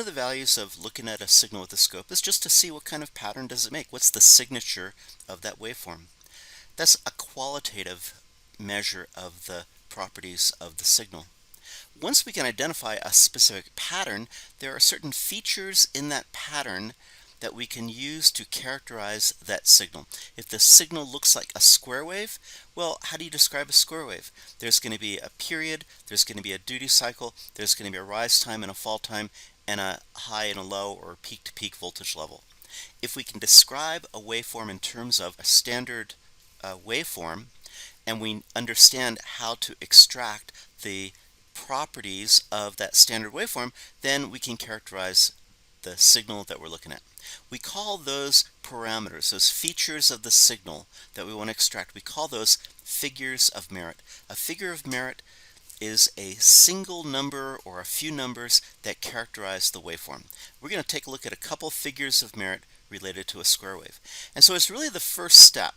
One of the values of looking at a signal with a scope is just to see what kind of pattern does it make. What's the signature of that waveform? That's a qualitative measure of the properties of the signal. Once we can identify a specific pattern, there are certain features in that pattern that we can use to characterize that signal. If the signal looks like a square wave, well, how do you describe a square wave? There's going to be a period, there's going to be a duty cycle, there's going to be a rise time and a fall time, and a high and a low or peak-to-peak voltage level. If we can describe a waveform in terms of a standard waveform, and we understand how to extract the properties of that standard waveform, then we can characterize the signal that we're looking at. We call those parameters, those features of the signal that we want to extract, we call those figures of merit. A figure of merit is a single number or a few numbers that characterize the waveform. We're going to take a look at a couple figures of merit related to a square wave. And so it's really the first step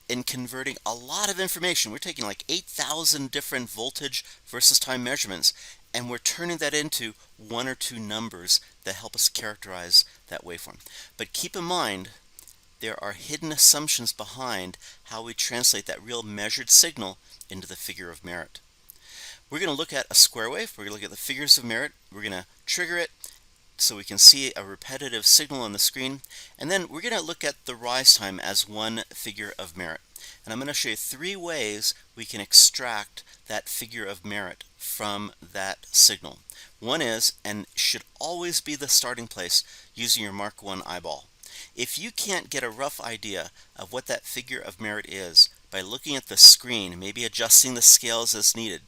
in converting a lot of information. We're taking like 8,000 different voltage versus time measurements, and we're turning that into one or two numbers that help us characterize that waveform. But keep in mind, there are hidden assumptions behind how we translate that real measured signal into the figure of merit. We're going to look at a square wave. We're going to look at the figures of merit. We're going to trigger it so we can see a repetitive signal on the screen. And then we're going to look at the rise time as one figure of merit. And I'm going to show you three ways we can extract that figure of merit from that signal. One is, and should always be the starting place, using your Mark 1 eyeball. If you can't get a rough idea of what that figure of merit is by looking at the screen, maybe adjusting the scales as needed,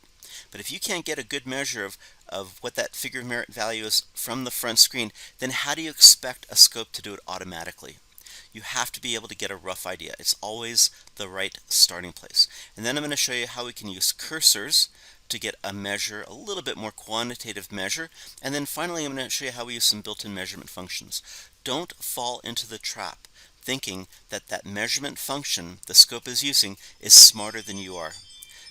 but if you can't get a good measure of what that figure of merit value is from the front screen, then how do you expect a scope to do it automatically? You have to be able to get a rough idea. It's always the right starting place. And then I'm going to show you how we can use cursors to get a measure, a little bit more quantitative measure. And then finally, I'm going to show you how we use some built-in measurement functions. Don't fall into the trap thinking that that measurement function the scope is using is smarter than you are.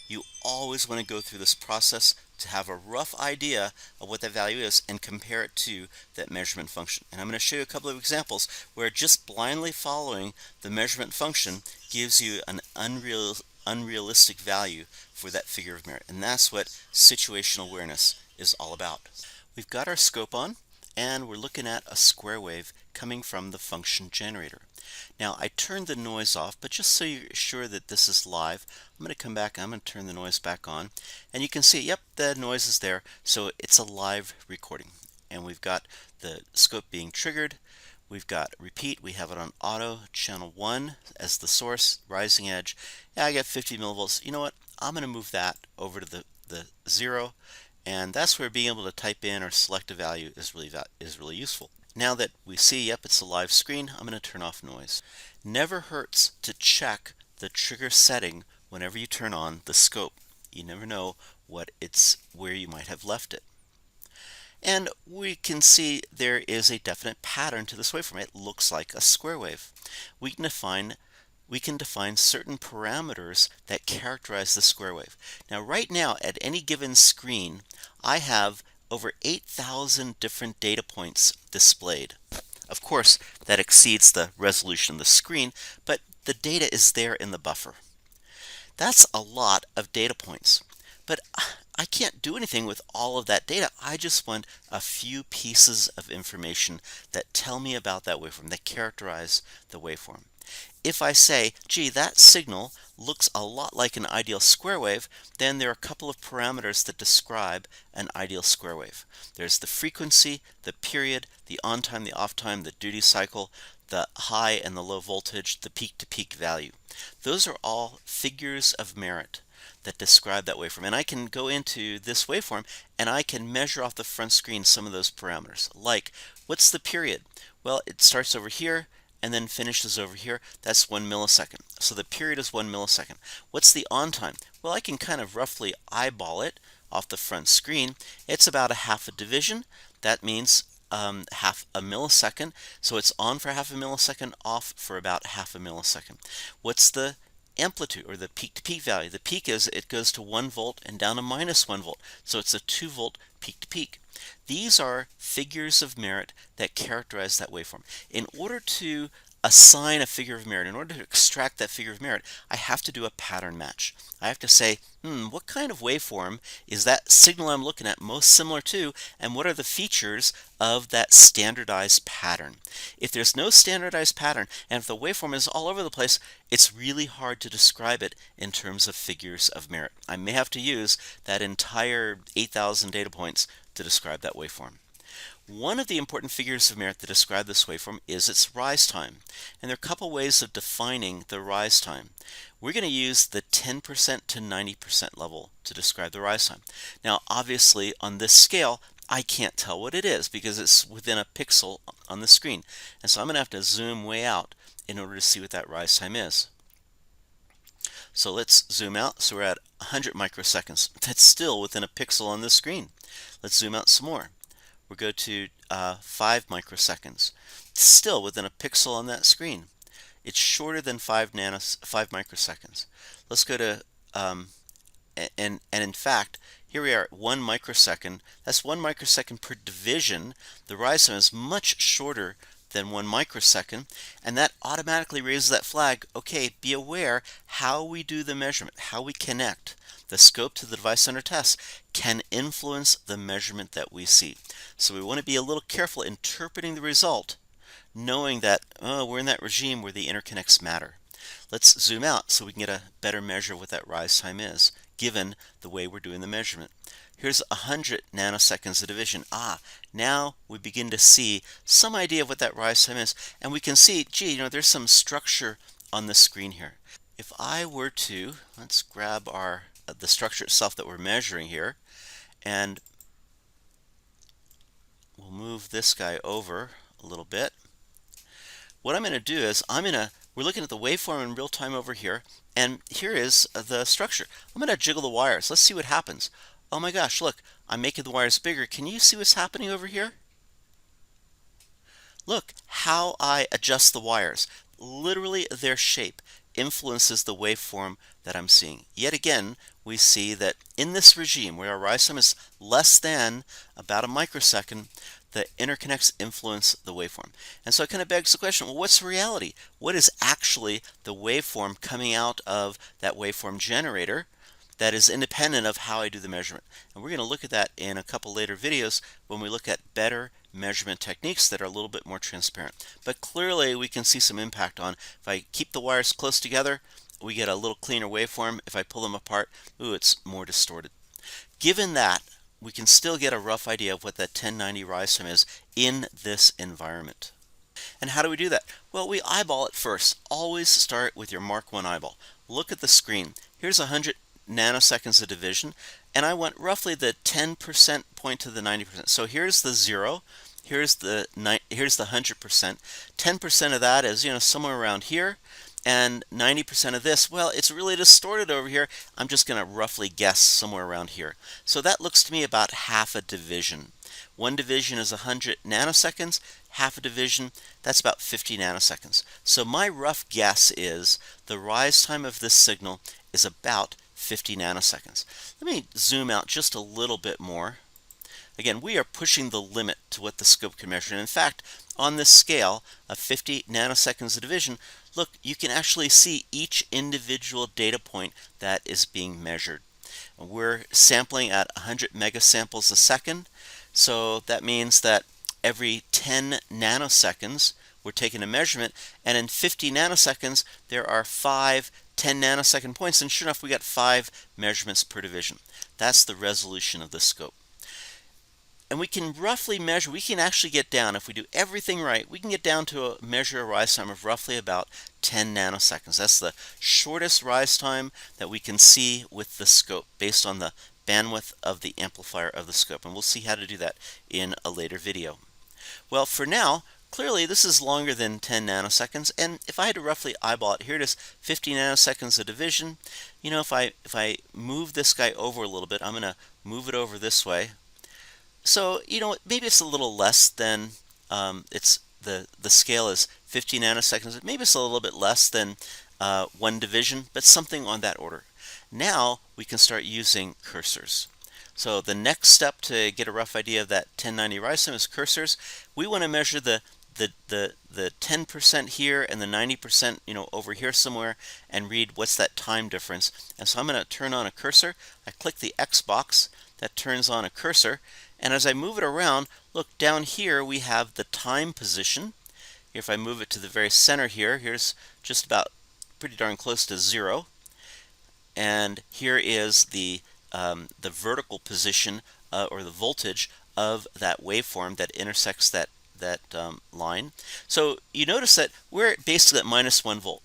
You always want to go through this process to have a rough idea of what that value is and compare it to that measurement function. And I'm going to show you a couple of examples where just blindly following the measurement function gives you an unrealistic value for that figure of merit. And that's what situational awareness is all about. We've got our scope on, and we're looking at a square wave coming from the function generator. Now, I turned the noise off, but just so you're sure that this is live, I'm going to come back, I'm going to turn the noise back on, and you can see, yep, the noise is there, so it's a live recording. And we've got the scope being triggered, we've got repeat, we have it on auto, channel 1 as the source, rising edge. Yeah, I got 50 millivolts. You know what, I'm going to move that over to the 0, and that's where being able to type in or select a value is really useful. Now that we see, yep, it's a live screen, I'm going to turn off noise. Never hurts to check the trigger setting whenever you turn on the scope. You never know where you might have left it. And we can see there is a definite pattern to this waveform. It looks like a square wave. We can define certain parameters that characterize the square wave. Now, right now, at any given screen, I have over 8,000 different data points displayed. Of course, that exceeds the resolution of the screen, but the data is there in the buffer. That's a lot of data points, but I can't do anything with all of that data. I just want a few pieces of information that tell me about that waveform, that characterize the waveform. If I say, gee, that signal looks a lot like an ideal square wave, then there are a couple of parameters that describe an ideal square wave. There's the frequency, the period, the on time, the off time, the duty cycle, the high and the low voltage, the peak-to-peak value. Those are all figures of merit that describe that waveform. And I can go into this waveform and I can measure off the front screen some of those parameters. Like, what's the period? Well, it starts over here and then finishes over here. That's 1 millisecond. So the period is 1 millisecond. What's the on time? Well, I can kind of roughly eyeball it off the front screen. It's about a half a division. That means half a millisecond. So it's on for half a millisecond, off for about half a millisecond. What's the amplitude, or the peak-to-peak value. The peak is it goes to 1 volt and down to -1 volt, so it's a 2 volt peak-to-peak. These are figures of merit that characterize that waveform. In order to assign a figure of merit, in order to extract that figure of merit, I have to do a pattern match. I have to say, what kind of waveform is that signal I'm looking at most similar to, and what are the features of that standardized pattern? If there's no standardized pattern, and if the waveform is all over the place, it's really hard to describe it in terms of figures of merit. I may have to use that entire 8,000 data points to describe that waveform. One of the important figures of merit that describe this waveform is its rise time. And there are a couple ways of defining the rise time. We're going to use the 10% to 90% level to describe the rise time. Now, obviously, on this scale, I can't tell what it is because it's within a pixel on the screen. And so I'm going to have to zoom way out in order to see what that rise time is. So let's zoom out. So we're at 100 microseconds. That's still within a pixel on the screen. Let's zoom out some more. We'll go to 5 microseconds. Still within a pixel on that screen. It's shorter than 5 microseconds. Let's go to, and in fact, here we are at 1 microsecond. That's 1 microsecond per division. The rise time is much shorter than 1 microsecond, and that automatically raises that flag. Okay, be aware how we do the measurement, how we connect the scope to the device under test can influence the measurement that we see. So we want to be a little careful interpreting the result, knowing that we're in that regime where the interconnects matter. Let's zoom out so we can get a better measure of what that rise time is, given the way we're doing the measurement. Here's 100 nanoseconds of division. Now we begin to see some idea of what that rise time is, and we can see, gee, there's some structure on the screen here. If I were to, let's grab the structure itself that we're measuring here, and we'll move this guy over a little bit. What I'm going to do is we're looking at the waveform in real time over here, and here is the structure. I'm going to jiggle the wires. Let's see what happens. Oh my gosh, look, I'm making the wires bigger. Can you see what's happening over here? Look how I adjust the wires. Literally their shape influences the waveform that I'm seeing. Yet again, we see that in this regime where our rise time is less than about a microsecond, the interconnects influence the waveform. And so it kind of begs the question, well, what's reality? What is actually the waveform coming out of that waveform generator that is independent of how I do the measurement? And we're going to look at that in a couple later videos when we look at better measurement techniques that are a little bit more transparent. But clearly we can see some impact on, if I keep the wires close together, we get a little cleaner waveform. If I pull them apart, it's more distorted. Given that, we can still get a rough idea of what that 1090 rise time is in this environment. And how do we do that? Well, we eyeball it first. Always start with your Mark 1 eyeball. Look at the screen. Here's 100 nanoseconds of division, and I went roughly the 10% point to the 90%. So here's the 0, here's the 100%. 10% of that is somewhere around here, and 90% of this, well, it's really distorted over here. I'm just going to roughly guess somewhere around here. So that looks to me about half a division. One division is 100 nanoseconds. Half a division, that's about 50 nanoseconds. So my rough guess is the rise time of this signal is about 50 nanoseconds. Let me zoom out just a little bit more. Again, we are pushing the limit to what the scope can measure. And in fact, on this scale of 50 nanoseconds of division, look, you can actually see each individual data point that is being measured. We're sampling at 100 megasamples a second, so that means that every 10 nanoseconds we're taking a measurement, and in 50 nanoseconds there are 5 10 nanosecond points, and sure enough we got 5 measurements per division. That's the resolution of the scope. And we can roughly measure, we can actually get down, if we do everything right, we can get down to a measure a rise time of roughly about 10 nanoseconds. That's the shortest rise time that we can see with the scope based on the bandwidth of the amplifier of the scope. And we'll see how to do that in a later video. Well, for now, clearly this is longer than 10 nanoseconds, and if I had to roughly eyeball it, here it is, 50 nanoseconds of division. If I move this guy over a little bit, I'm going to move it over this way. So, maybe it's a little less than, the scale is 50 nanoseconds. Maybe it's a little bit less than one division, but something on that order. Now we can start using cursors. So the next step to get a rough idea of that 1090 rise time is cursors. We want to measure the 10% here and the 90% over here somewhere and read what's that time difference. And so I'm going to turn on a cursor. I click the X box, that turns on a cursor, and as I move it around, look down here we have the time position. If I move it to the very center here, here's just about pretty darn close to 0. And here is the vertical position or the voltage of that waveform that intersects that line. So you notice that we're basically at -1 volt,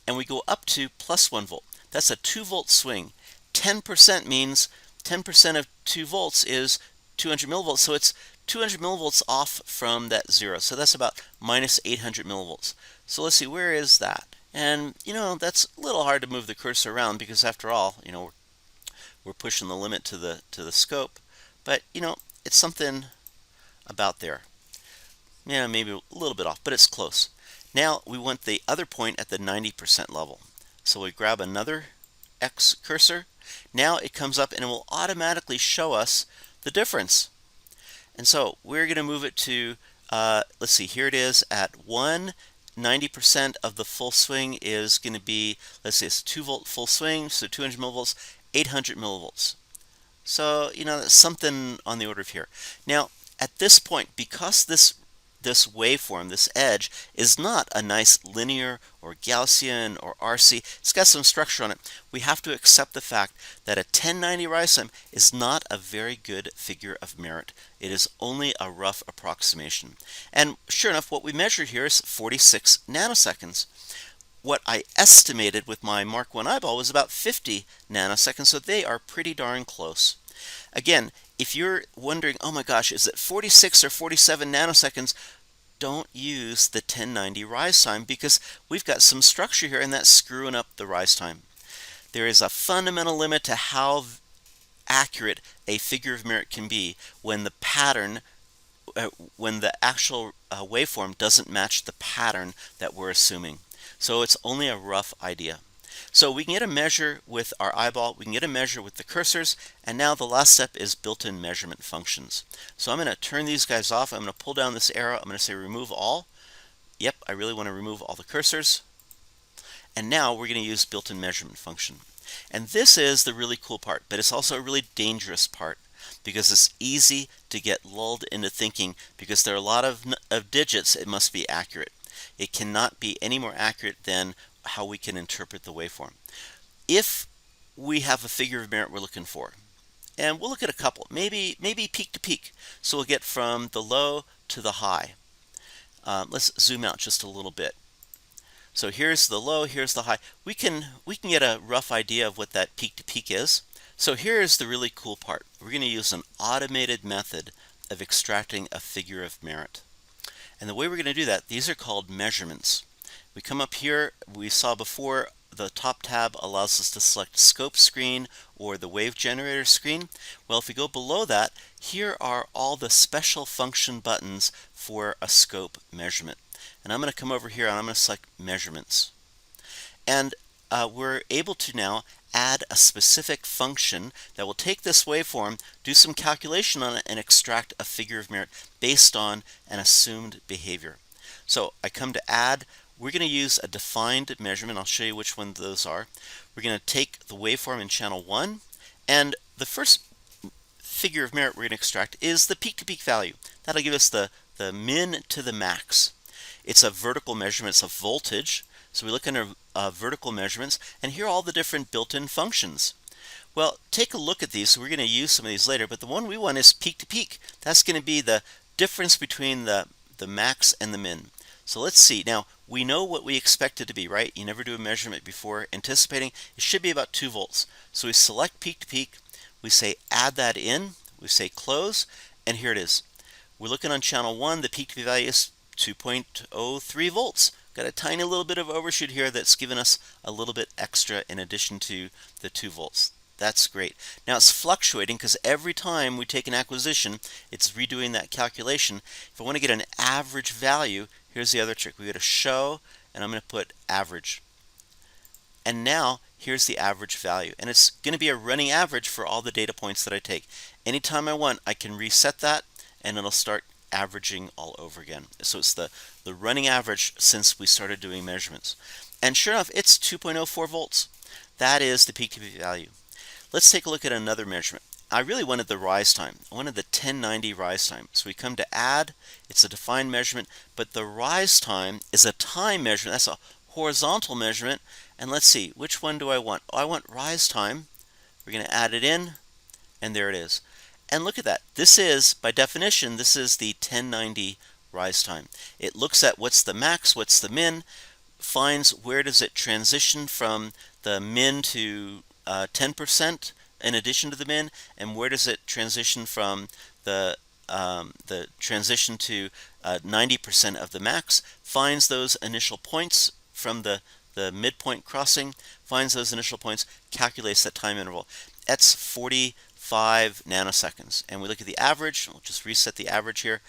and we go up to +1 volt. That's a 2-volt swing. 10% means 10% of 2 volts is 200 millivolts, so it's 200 millivolts off from that 0. So that's about -800 millivolts. So let's see, where is that? And that's a little hard to move the cursor around because after all, we're pushing the limit to the scope. But it's something about there. Yeah, maybe a little bit off, but it's close. Now we want the other point at the 90% level. So we grab another X cursor. Now it comes up and it will automatically show us the difference. And so we're going to move it to, let's see, here it is at 90% of the full swing is going to be, let's say it's a 2-volt full swing, so 200 millivolts, 800 millivolts. So, that's something on the order of here. Now, at this point, because this waveform, this edge, is not a nice linear or Gaussian or RC, it's got some structure on it, we have to accept the fact that a 1090 rise time is not a very good figure of merit. It is only a rough approximation. And sure enough, what we measure here is 46 nanoseconds. What I estimated with my Mark I eyeball was about 50 nanoseconds, so they are pretty darn close. Again, if you're wondering, oh my gosh, is it 46 or 47 nanoseconds? Don't use the 1090 rise time because we've got some structure here and that's screwing up the rise time. There is a fundamental limit to how accurate a figure of merit can be when the pattern, when the actual waveform doesn't match the pattern that we're assuming. So it's only a rough idea. So we can get a measure with our eyeball, we can get a measure with the cursors, and now the last step is built-in measurement functions. So I'm going to turn these guys off. I'm going to pull down this arrow. I'm going to say remove all. Yep, I really want to remove all the cursors. And now we're going to use built-in measurement function. And this is the really cool part, but it's also a really dangerous part because it's easy to get lulled into thinking because there are a lot of digits, it must be accurate. It cannot be any more accurate than how we can interpret the waveform. If we have a figure of merit we're looking for, and we'll look at a couple, maybe peak to peak, so we'll get from the low to the high. Let's zoom out just a little bit. So here's the low, here's the high. We can get a rough idea of what that peak to peak is. So here's the really cool part. We're going to use an automated method of extracting a figure of merit. And the way we're going to do that, these are called measurements. We come up here, we saw before the top tab allows us to select scope screen or the wave generator screen. Well, if we go below that, here are all the special function buttons for a scope measurement. And I'm going to come over here and I'm going to select measurements. And we're able to now add a specific function that will take this waveform, do some calculation on it, and extract a figure of merit based on an assumed behavior. So I come to add. We're going to use a defined measurement. I'll show you which one those are. We're going to take the waveform in channel 1, and the first figure of merit we're going to extract is the peak-to-peak value. That'll give us the min to the max. It's a vertical measurement. It's a voltage. So we look under vertical measurements, and here are all the different built-in functions. Well, take a look at these. So we're going to use some of these later, but the one we want is peak-to-peak. That's going to be the difference between the max and the min. So let's see. Now, we know what we expect it to be, right? You never do a measurement before anticipating. It should be about 2 volts. So we select peak to peak. We say add that in. We say close. And here it is. We're looking on channel 1. The peak to peak value is 2.03 volts. Got a tiny little bit of overshoot here that's given us a little bit extra in addition to the 2 volts. That's great. Now it's fluctuating because every time we take an acquisition, it's redoing that calculation. If I want to get an average value, here's the other trick. We go to show, and I'm going to put average. And now here's the average value, and it's going to be a running average for all the data points that I take. Anytime I want, I can reset that and it'll start averaging all over again. So it's the running average since we started doing measurements. And sure enough, it's 2.04 volts. That is the peak to peak value. Let's take a look at another measurement. I really wanted the rise time. I wanted the 1090 rise time. So we come to add, it's a defined measurement, but the rise time is a time measurement. That's a horizontal measurement. And let's see, which one do I want? Oh, I want rise time. We're going to add it in, and there it is. And look at that. This is, by definition, this is the 1090 rise time. It looks at what's the max, what's the min, finds where does it transition from the min to 10% in addition to the min, and where does it transition from the transition to 90% of the max, finds those initial points from the midpoint crossing, finds those initial points, calculates that time interval. That's 45 nanoseconds. And we look at the average, we'll just reset the average here.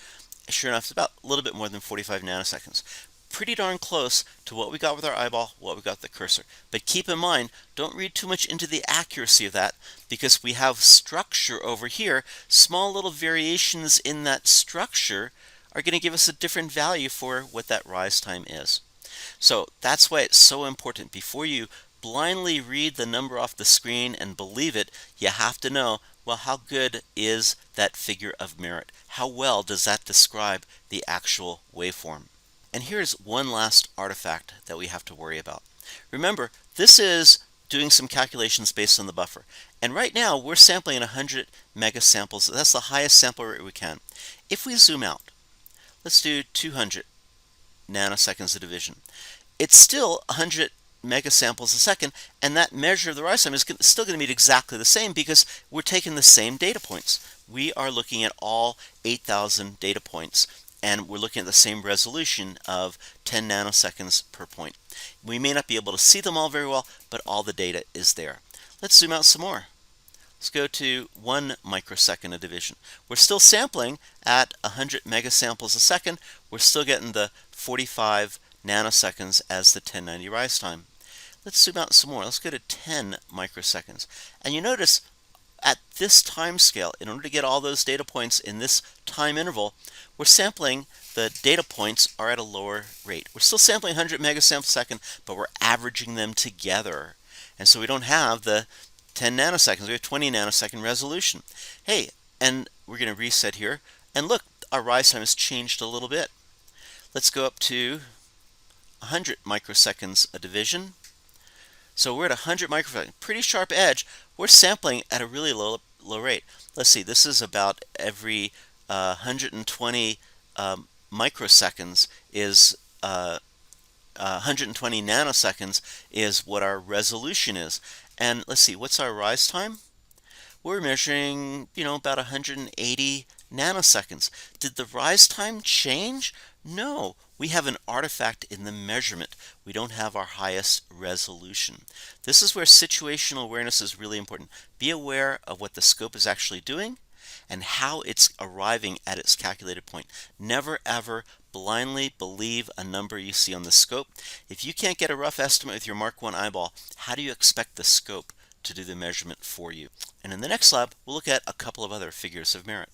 Sure enough, it's about a little bit more than 45 nanoseconds. Pretty darn close to what we got with our eyeball, what we got with the cursor. But keep in mind, don't read too much into the accuracy of that, because we have structure over here. Small little variations in that structure are going to give us a different value for what that rise time is. So that's why it's so important. Before you blindly read the number off the screen and believe it, you have to know, well, how good is that figure of merit? How well does that describe the actual waveform? And here's one last artifact that we have to worry about. Remember, this is doing some calculations based on the buffer. And right now, we're sampling 100 megasamples. That's the highest sample rate we can. If we zoom out, let's do 200 nanoseconds of division. It's still 100 megasamples a second, and that measure of the rise time is still going to be exactly the same because we're taking the same data points. We are looking at all 8,000 data points, and we're looking at the same resolution of 10 nanoseconds per point. We may not be able to see them all very well, but all the data is there. Let's zoom out some more. Let's go to 1 microsecond of division. We're still sampling at 100 megasamples a second. We're still getting the 45 nanoseconds as the 1090 rise time. Let's zoom out some more. Let's go to 10 microseconds. And you notice at this time scale, in order to get all those data points in this time interval, we're sampling, the data points are at a lower rate. We're still sampling 100 megasamples a second, but we're averaging them together. And so we don't have the 10 nanoseconds, we have 20 nanosecond resolution. Hey, and we're going to reset here, and look, our rise time has changed a little bit. Let's go up to 100 microseconds a division. So we're at 100 microseconds, pretty sharp edge. We're sampling at a really low rate. Let's see, this is about every 120 microseconds is 120 nanoseconds is what our resolution is. And let's see, what's our rise time? We're measuring, about 180 nanoseconds. Did the rise time change? No, we have an artifact in the measurement. We don't have our highest resolution. This is where situational awareness is really important. Be aware of what the scope is actually doing and how it's arriving at its calculated point. Never ever blindly believe a number you see on the scope. If you can't get a rough estimate with your Mark 1 eyeball, how do you expect the scope to do the measurement for you? And in the next lab, we'll look at a couple of other figures of merit.